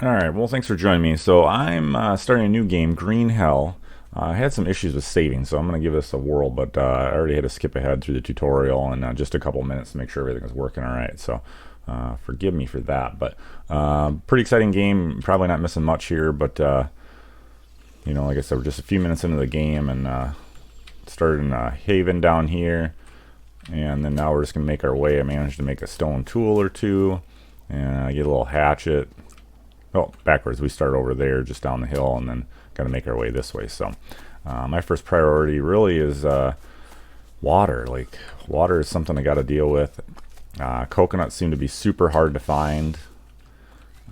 Alright, well, thanks for joining me. So, I'm starting a new game, Green Hell. I had some issues with saving, so I'm going to give this a whirl, but I already had to skip ahead through the tutorial and just a couple minutes to make sure everything was working alright. So, forgive me for that. But, pretty exciting game. Probably not missing much here, but, like I said, we're just a few minutes into the game and started in Haven down here. And then now we're just going to make our way. I managed to make a stone tool or two, and I get a little hatchet. Oh, backwards. We start over there, just down the hill, and then got to make our way this way. So, my first priority really is water. Like, water is something I got to deal with. Coconuts seem to be super hard to find.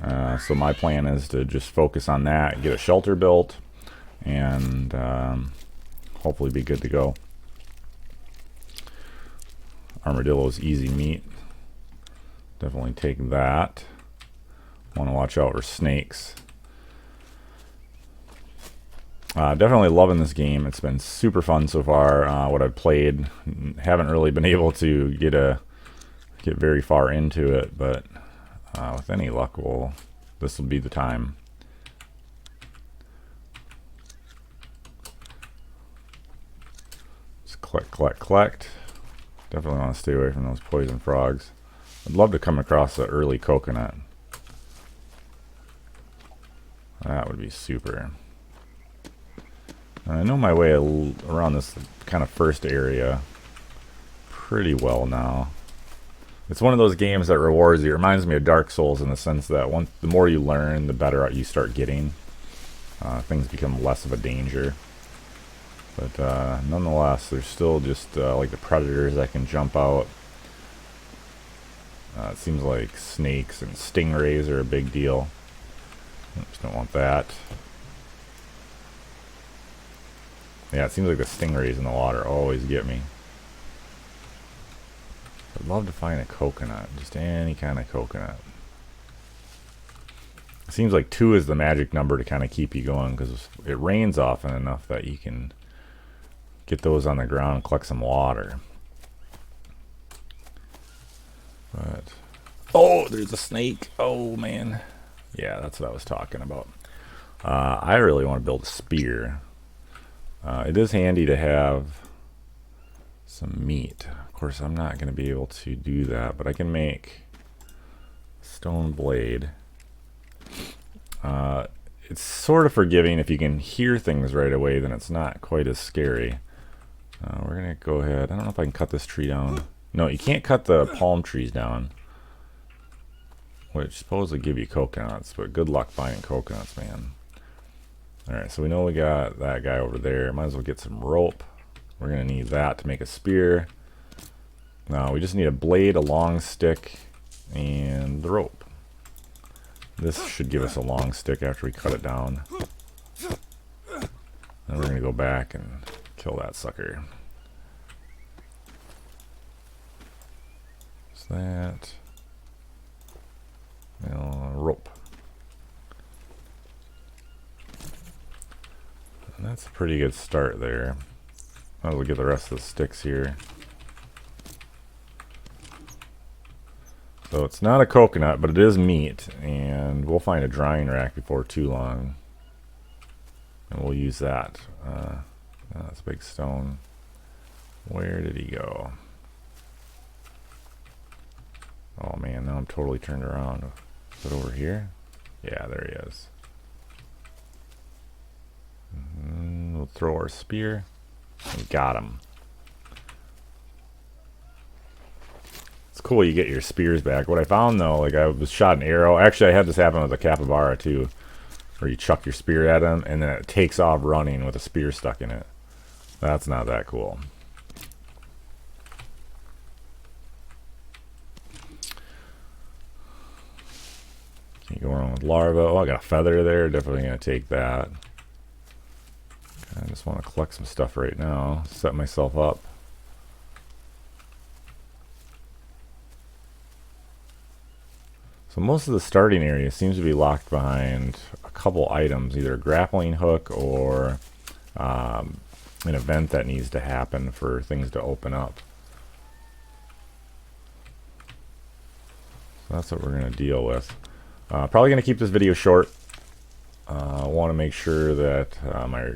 So my plan is to just focus on that, get a shelter built, and hopefully be good to go. Armadillo's easy meat. Definitely take that. Want to watch out for snakes. Definitely loving this game. It's been super fun so far. What I've played, haven't really been able to get very far into it, but with any luck, this will be the time. Just collect. Definitely want to stay away from those poison frogs. I'd love to come across the early coconut. That would be super. I know my way around this kind of first area pretty well now. It's one of those games that rewards you. It reminds me of Dark Souls in the sense that the more you learn, the better you start getting. Things become less of a danger. But nonetheless, there's still just like the predators that can jump out. It seems like snakes and stingrays are a big deal. Oops, don't want that. Yeah, it seems like the stingrays in the water always get me. I'd love to find a coconut. Just any kind of coconut. It seems like 2 is the magic number to kind of keep you going, because it rains often enough that you can get those on the ground and collect some water. But oh, there's a snake. Oh, man. Yeah, that's what I was talking about. I really want to build a spear. It is handy to have some meat. Of course, I'm not going to be able to do that, but I can make a stone blade. It's sort of forgiving. If you can hear things right away, then it's not quite as scary. We're going to go ahead. I don't know if I can cut this tree down. No, you can't cut the palm trees down, which supposedly give you coconuts, but good luck finding coconuts, man. Alright, so we know we got that guy over there. Might as well get some rope. We're going to need that to make a spear. Now, we just need a blade, a long stick, and the rope. This should give us a long stick after we cut it down. Then we're going to go back and kill that sucker. What's that? Rope. And that's a pretty good start there. Might as well get the rest of the sticks here. So it's not a coconut, but it is meat, and we'll find a drying rack before too long. And we'll use that. That's a big stone. Where did he go? Oh man, now I'm totally turned around. Is it over here? Yeah, there he is. We'll throw our spear. We got him. It's cool you get your spears back. What I found though, like I was shot an arrow. Actually, I had this happen with a capybara too, where you chuck your spear at him and then it takes off running with a spear stuck in it. That's not that cool. Can't go wrong with larva. Oh, I got a feather there. Definitely gonna take that. I just want to collect some stuff right now. Set myself up. So most of the starting area seems to be locked behind a couple items, either a grappling hook or an event that needs to happen for things to open up. So that's what we're going to deal with. Probably going to keep this video short. I want to make sure that my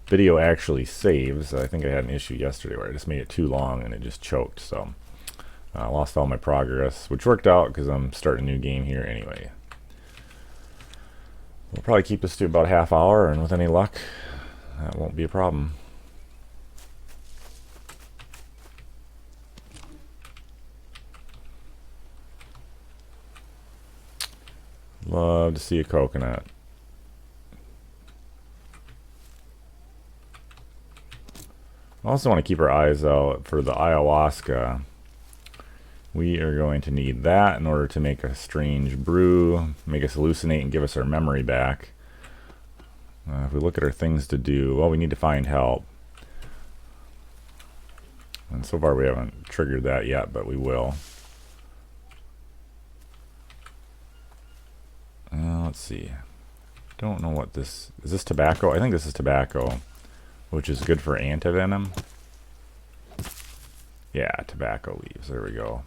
video actually saves. I think I had an issue yesterday where I just made it too long and it just choked. So I lost all my progress, which worked out because I'm starting a new game here anyway. We'll probably keep this to about a half hour, and with any luck, that won't be a problem. Love to see a coconut. Also want to keep our eyes out for the ayahuasca. We are going to need that in order to make a strange brew, make us hallucinate and give us our memory back. If we look at our things to do, well, we need to find help. And so far we haven't triggered that yet, but we will. Let's see. Don't know what this... Is this tobacco? I think this is tobacco, which is good for antivenom. Yeah, tobacco leaves. There we go.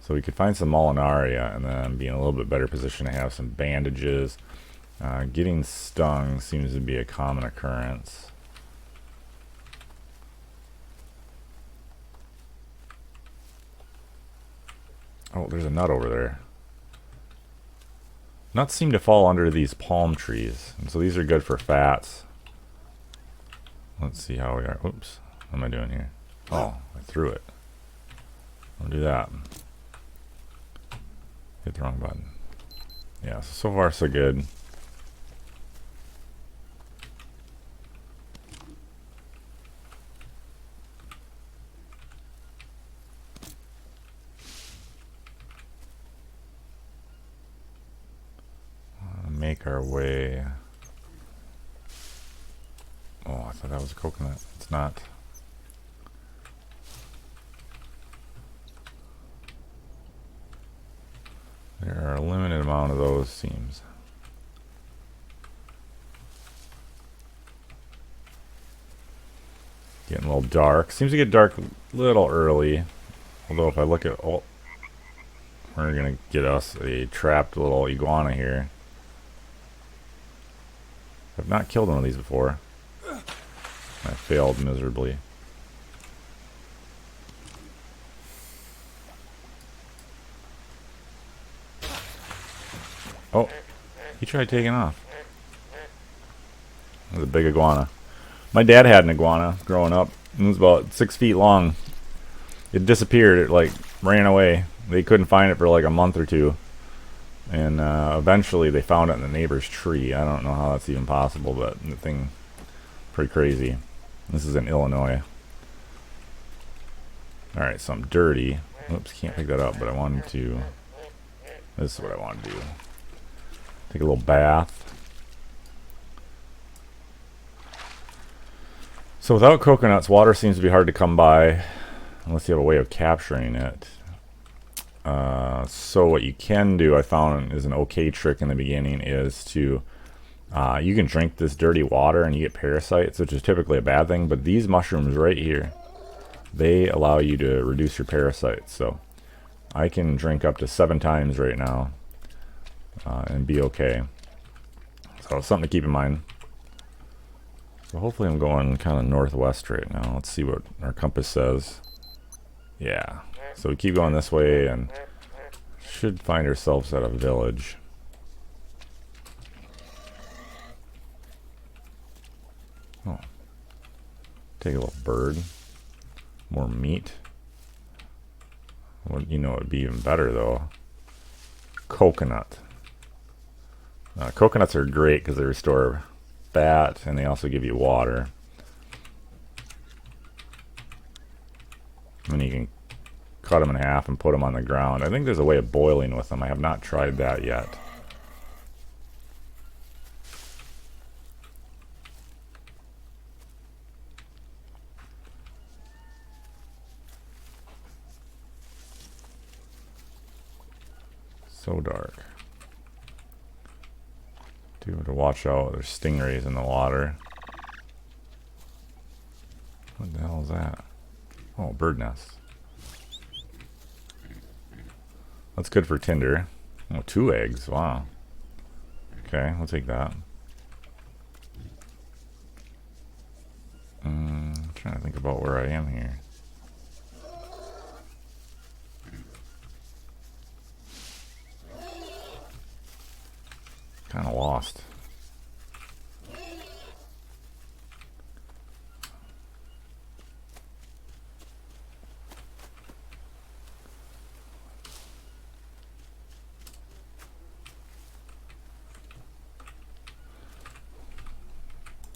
So we could find some Molinaria and then be in a little bit better position to have some bandages. Getting stung seems to be a common occurrence. Oh, there's a nut over there. Nuts seem to fall under these palm trees, and so these are good for fats. Let's see how we are. Oops, what am I doing here? Oh, I threw it. I'll do that. Hit the wrong button. Yeah, so far so good. Make our way. Oh, I thought that was a coconut. It's not. There are a limited amount of those, seems. Getting a little dark. Seems to get dark a little early. Although if I look at... Oh, we're going to get us a trapped little iguana here. I've not killed one of these before. I failed miserably. Oh, he tried taking off. That was a big iguana. My dad had an iguana growing up. It was about 6 feet long. It disappeared. It like ran away. They couldn't find it for like a month or two. And eventually they found it in the neighbor's tree. I don't know how that's even possible, but the thing, pretty crazy. This is in Illinois. Alright, so I'm dirty. Oops, can't pick that up, but I wanted to... This is what I want to do. Take a little bath. So without coconuts, water seems to be hard to come by unless you have a way of capturing it. So what you can do, I found, is an okay trick in the beginning, is to you can drink this dirty water and you get parasites, which is typically a bad thing, but these mushrooms right here, they allow you to reduce your parasites. So I can drink up to 7 times right now and be okay. So something to keep in mind. So hopefully I'm going kind of northwest right now. Let's see what our compass says. Yeah. So we keep going this way and should find ourselves at a village. Oh. Take a little bird. More meat. Well, you know it would be even better though. Coconut. Coconuts are great because they restore fat and they also give you water. And you can cut them in half and put them on the ground. I think there's a way of boiling with them. I have not tried that yet. So dark. Do have to watch out. There's stingrays in the water. What the hell is that? Oh, bird nest. That's good for tinder. Oh, 2 eggs. Wow. Okay, we'll take that. I'm trying to think about where I am here. Kind of lost.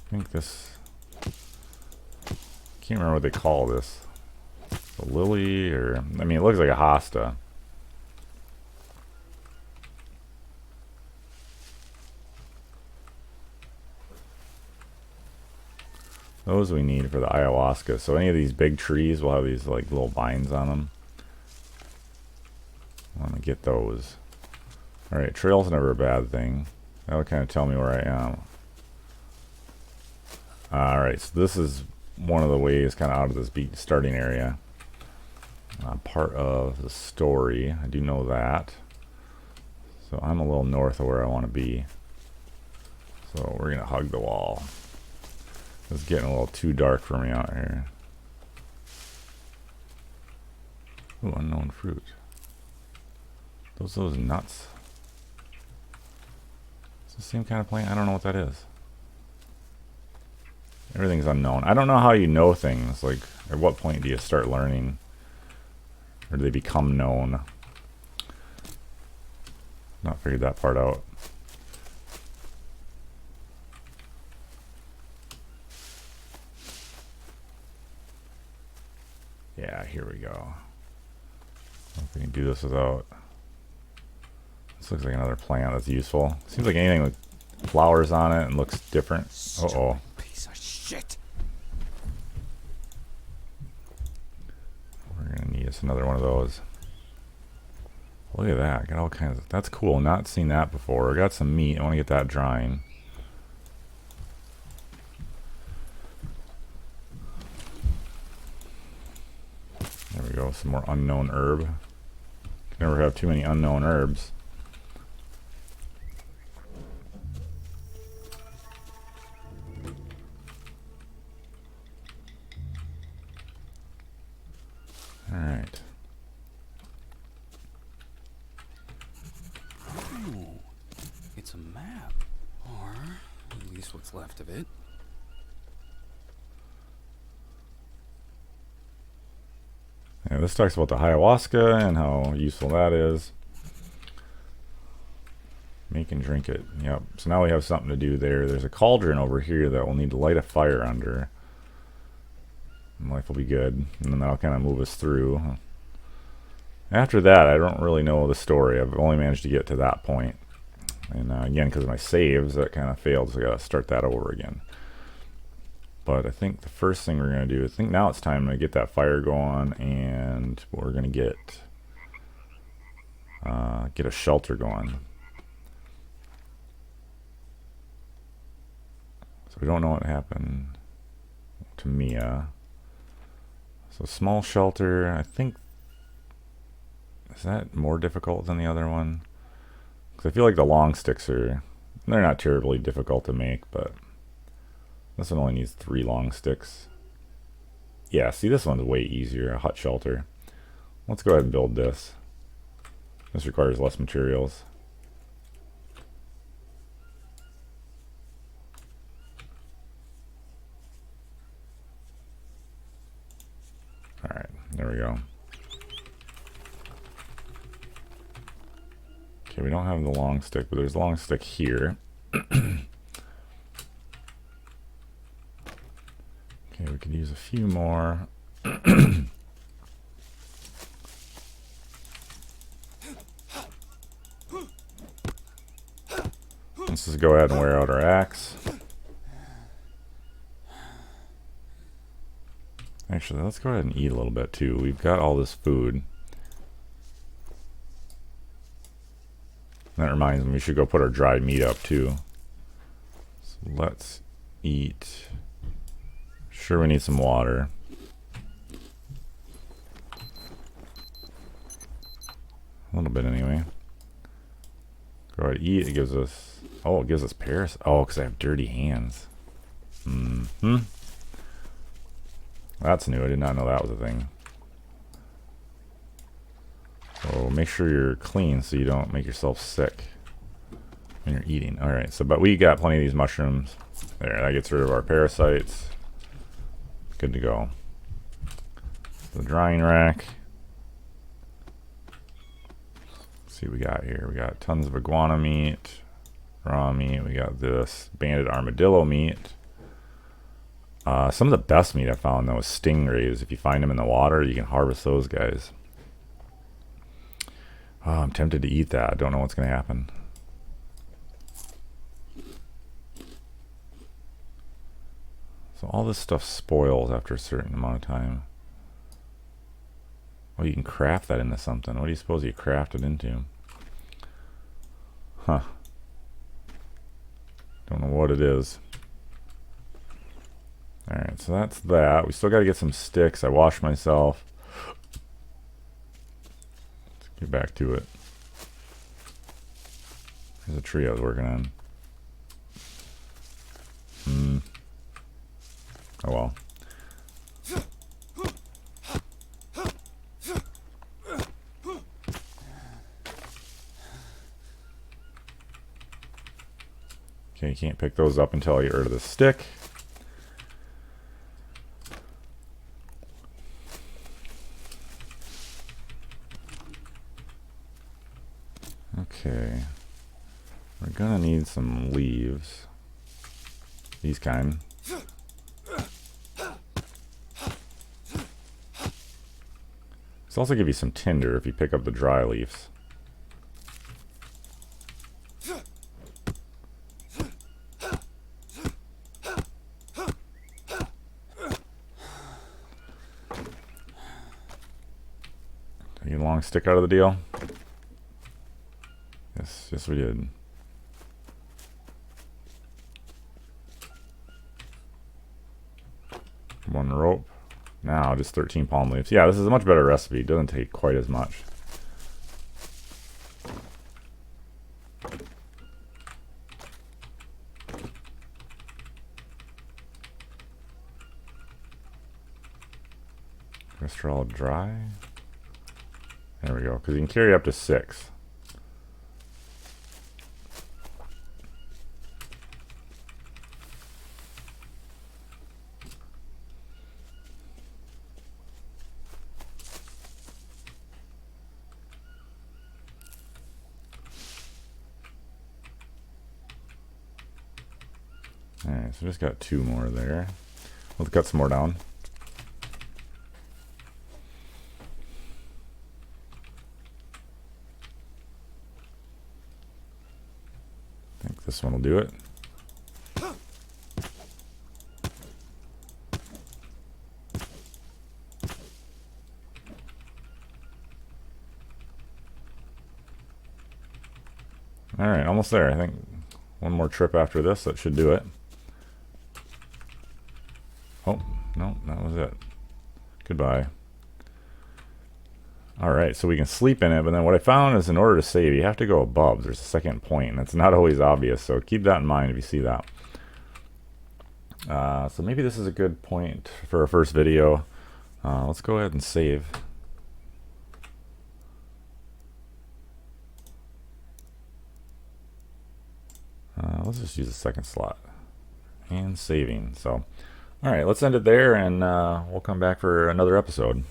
I think this... Can't remember what they call this. A lily, or... I mean, it looks like a hosta. Those we need for the ayahuasca. So any of these big trees will have these like little vines on them. I want to get those. Alright, trail's never a bad thing. That'll kind of tell me where I am. Alright, so this is one of the ways kind of out of this beach starting area. Part of the story. I do know that. So I'm a little north of where I want to be. So we're going to hug the wall. It's getting a little too dark for me out here. Ooh, unknown fruit. Those nuts. It's the same kind of plant. I don't know what that is. Everything's unknown. I don't know how you know things. Like, at what point do you start learning? Or do they become known? Not figured that part out. Yeah, here we go. I don't know if we can do this without... This looks like another plant that's useful. Seems like anything with flowers on it and looks different. Uh-oh. Piece of shit. We're gonna need us another one of those. Look at that. Got all kinds of... That's cool. Not seen that before. Got some meat. I want to get that drying. There we go. Some more unknown herb. Can never have too many unknown herbs. Alright. Oh, it's a map. Or at least what's left of it. Yeah, this talks about the ayahuasca and how useful that is. Make and drink it. Yep. So now we have something to do there. There's a cauldron over here that we'll need to light a fire under. And life will be good. And then that'll kind of move us through. After that, I don't really know the story. I've only managed to get to that point. And again, because of my saves, that kind of failed. So I got to start that over again. But I think the first thing we're going to do, I think now it's time to get that fire going, and we're going to get a shelter going. So we don't know what happened to Mia. So small shelter, I think, is that more difficult than the other one? Because I feel like the long sticks they're not terribly difficult to make, but this one only needs 3 long sticks. Yeah, see, this one's way easier, a hut shelter. Let's go ahead and build this. This requires less materials. Alright, there we go. Okay, we don't have the long stick, but there's a long stick here. Okay, we could use a few more. Let's just go ahead and wear out our axe. Actually, let's go ahead and eat a little bit too. We've got all this food. That reminds me, we should go put our dried meat up too. So let's eat. Sure, we need some water. A little bit anyway. Go ahead, eat. It gives us... Oh, it gives us Paris. Oh, because I have dirty hands. Mm-hmm. That's new. I did not know that was a thing. So make sure you're clean so you don't make yourself sick when you're eating. Alright, so but we got plenty of these mushrooms. There, that gets rid of our parasites. Good to go. The drying rack. Let's see what we got here. We got tons of iguana meat, raw meat. We got this banded armadillo meat. Some of the best meat I found though is stingrays. If you find them in the water, you can harvest those guys. Oh, I'm tempted to eat that. I don't know what's going to happen. So all this stuff spoils after a certain amount of time. Oh, you can craft that into something. What do you suppose you craft it into? Huh. Don't know what it is. Alright, so that's that. We still got to get some sticks. I washed myself. Let's get back to it. There's a tree I was working on. Oh well. Okay, you can't pick those up until I get rid of the stick. Okay. We're gonna need some leaves. These kind. This also give you some tinder if you pick up the dry leaves. Take a long stick out of the deal. Yes, we did. One rope. Now, just 13 palm leaves. Yeah, this is a much better recipe. It doesn't take quite as much. Cholesterol dry. There we go. Because you can carry up to 6. Alright, so just got 2 more there. Let's cut some more down. I think this one will do it. Alright, almost there. I think one more trip after this, that should do it. Oh, no, that was it. Goodbye. Alright, so we can sleep in it, but then what I found is in order to save, you have to go above. There's a second point, and it's not always obvious, so keep that in mind if you see that. So maybe this is a good point for our first video. Let's go ahead and save. Let's just use the second slot. And saving. So, alright, let's end it there, and we'll come back for another episode.